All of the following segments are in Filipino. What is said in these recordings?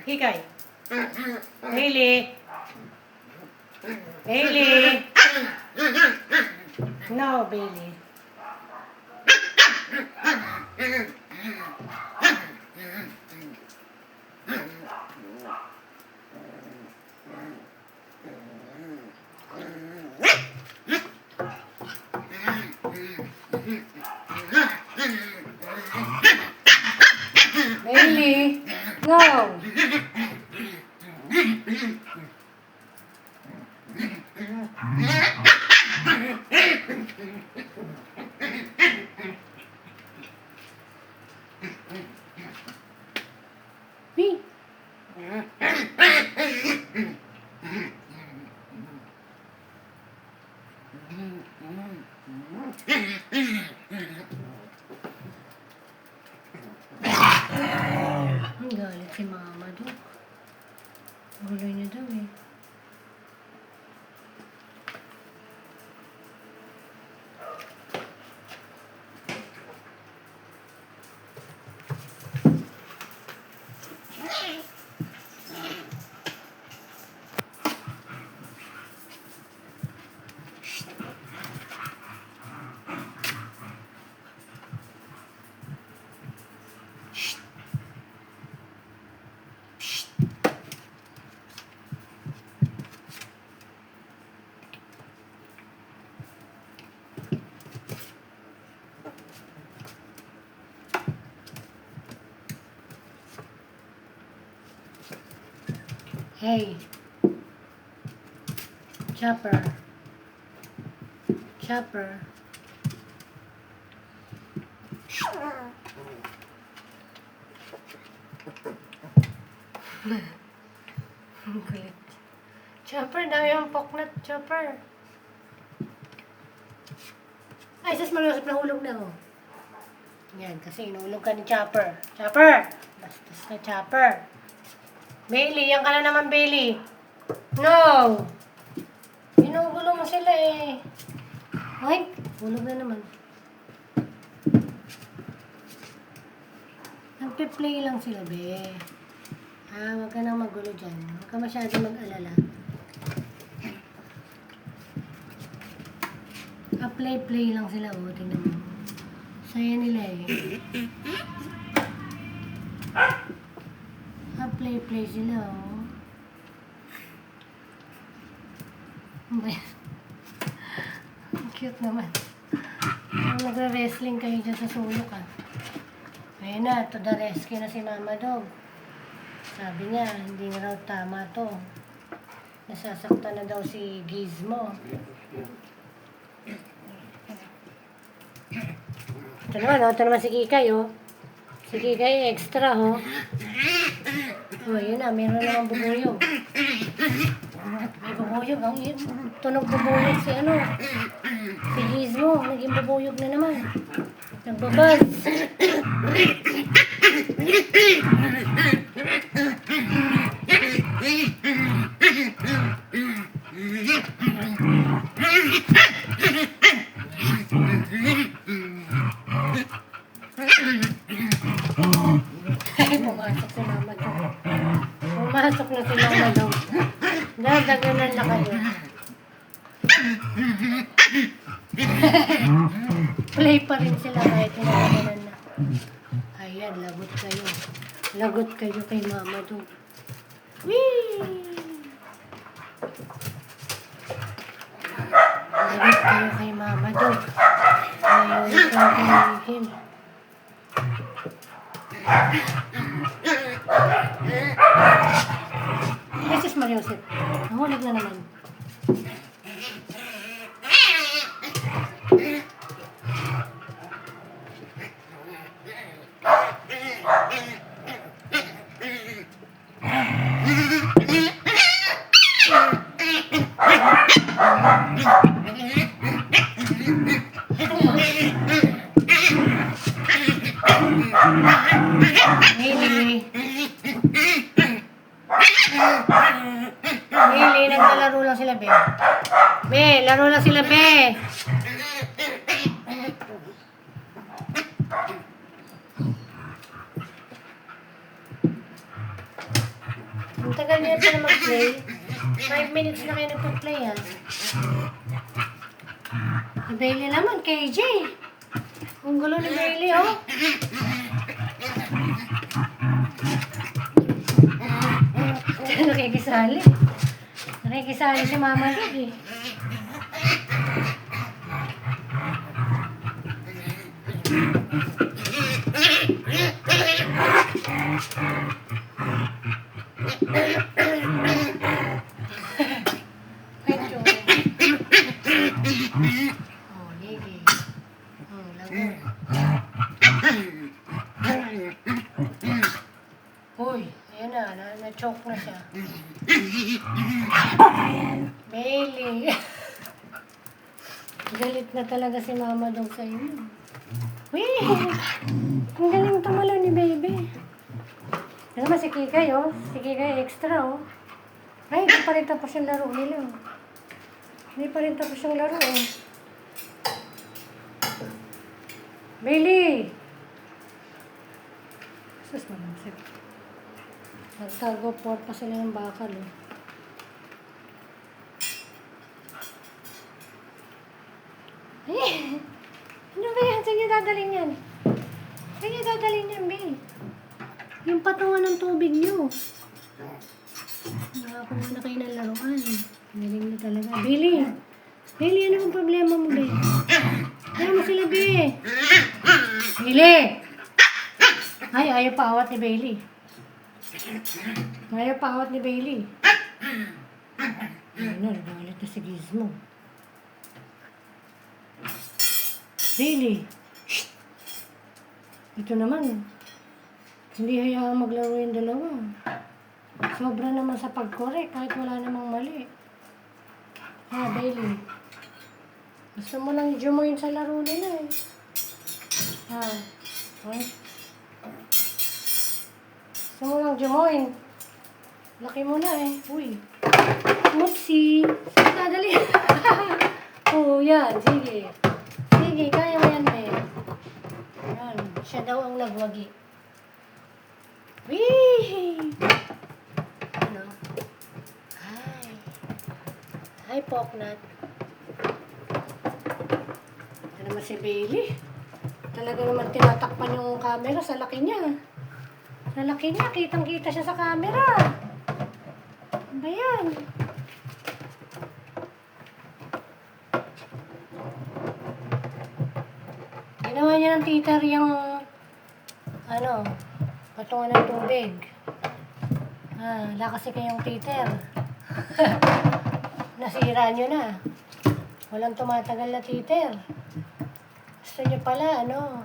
Hikay. Bailey. Bailey. No, Bailey. Bailey. No. Me. Ang galit si mama doon. Guloy niya daw eh. Hey. Chopper. Chopper. Ang kulit. Chopper daw yung poknat. Chopper. Ay, sus, malusip na hulog na oh. Yan, kasi inuulog ka ni Chopper. Chopper! Bastos na Chopper. Bailey, yan ka na naman, Bailey. No! Ginugulo mo sila eh. Ay, hulog na naman. Nagpe-play lang sila, be. Huwag ka nang magulo dyan. Huwag ka masyadong mag-alala. Play lang sila, oh. Tingnan mo. Saya nila eh. Play sila, oh. Ano ba yan? Ang cute naman. Nagre-wrestling kayo dyan sa sulok, ah. Ayun na, to the rescue na si Mama Dog. Sabi niya, hindi na raw tama to. Nasasaktan na daw si Gizmo. Ito naman si Kikay, oh. Si Kikay extra, oh. Oh, yun na, meron naman bubuyog. May bubuyog, ang tunog bubuyog si si Gizmo, naging bubuyog na naman. Nagbabaz. Pumasok si Mama Dog. Pumasok na si Mama Dog. Dadaganan na kayo. Play pa rin sila kahit pinagaganan na. Ayan, lagot kayo. Lagot kayo kay Mama Dog. Whee! Lagot kayo kay Mama Dog. Ayaw ikaw kayo. Jesus Maria Joseph. Nahulig na naman. Lily, naglalaro lang sila, be. Be, laro lang sila, be. Tagal niya pa na mag-play. 5 minutes na kayo nagpa-play, ha? Si Bailey naman, KJ. Ang gulo ni Bailey, oh. Nakikisali. Nakikisali si Mama Dog, eh. Medyo. Oh, Lily. Oh, lago. Uy, ayan na-choke na siya. Bailey. Galit na talaga si Mama Dog sa inyo. Uy, ang galing tumalo ni Baby. Ano naman si Kikay, oh. Si Kikay extra, oh. Ay, hindi pa rin tapos yung laro nila. Hindi pa rin tapos yung laro, oh. Bailey! Sus, mamansip. Nagtago por pa sila ng bakal, oh. Eh, ano ba yan? Sige, dadalhin yan. Sige, dadalhin yan, Bailey. Yung patungan ng tubig nyo. Nakakuha na kayo ng laruan. Galing na talaga. Bailey! Bailey, ano ang problema mo, Bailey? Ayaw mo sila, Bailey! Bailey! Ay, ayaw pa awat ni Bailey. Ayaw pa awat ni Bailey. Ay na, nagalit na si Gizmo. Bailey! Shh! Ito naman. Hindi hayaang maglaro yung dalawa. Sobra naman sa pag-correct kahit wala namang mali. Ha, Bailey. Gusto mo lang i-join sa laro nila, eh. Ha? Okay? Gusto mo lang join. Laki mo na, eh. Uy. Mopsi. Sige, dadali. Oh, yan. Sige. Sige, kaya mo yan, babe. Yan. Siya daw ang nagwagi. Wee! Ano? Hi. Hi, Poknat. Ito naman si Bailey. Talaga naman tinatakpan yung camera sa laki niya. Sa laki niya, kitang-kita siya sa camera. Ano ba yan? Ginawa niya ng titer yung ano, patungan ng tubig. Wala kasi kayong titer. Nasira nyo na. Walang tumatagal na titer. Gusto nyo pala, ano,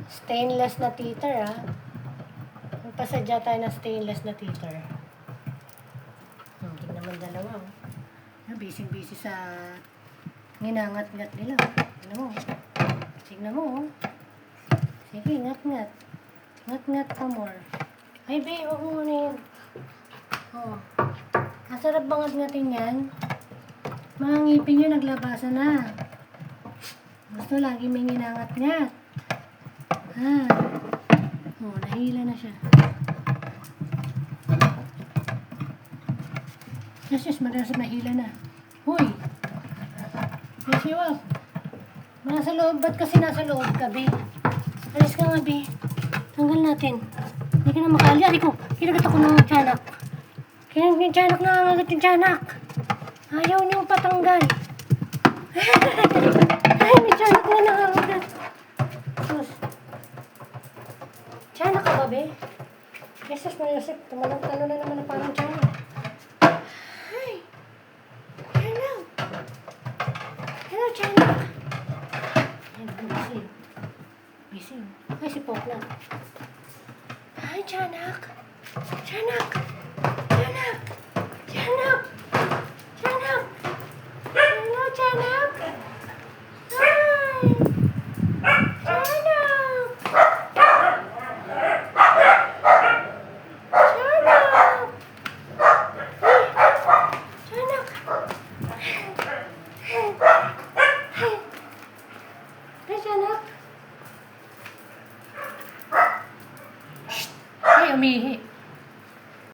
stainless na titer, ha? Magpasadya tayo ng stainless na titer. Hindi naman dalawa, oh. Busy-busy sa nginangat-ngat nila. Ano mo? Tignan mo, oh. Sige, ngat-ngat. Ngat-ngat ka more. Ay, babe, huwag mo muna yun. Oh. Masarap bang ngat-ngatin yan? Mga ngipin nyo naglabasan na. Gusto lagi may nginangat-ngat. Ha? Oh, nahila na siya. Yes, madalas nahila na. Huy! Yes, wag. Nasa loob. Ba't kasi nasa loob ka, be? Alis ka nga, be. Tanggal natin. Hindi ka na makali. Ari ko, kinagat ako ng tiyanak. Kinagat yung tiyanak na nangagat yung tiyanak. Ayaw niyong patanggal. Ay, may tiyanak na nangangagat. Sus. Tiyanak ka ba, be? Jesus, Mariosip, tumalong-talo na naman na parang tiyanak. Hi. Hello. Hello, tiyanak. Ay, busy. Busy. Ay, si Pokla. Hi, tiyanak. Tiyanak. Tiyanak. Tiyanak. Tiyanak. Hello, tiyanak. Hi. Tiyanak. Tiyanak. Hey, tiyanak. Ay, umihi.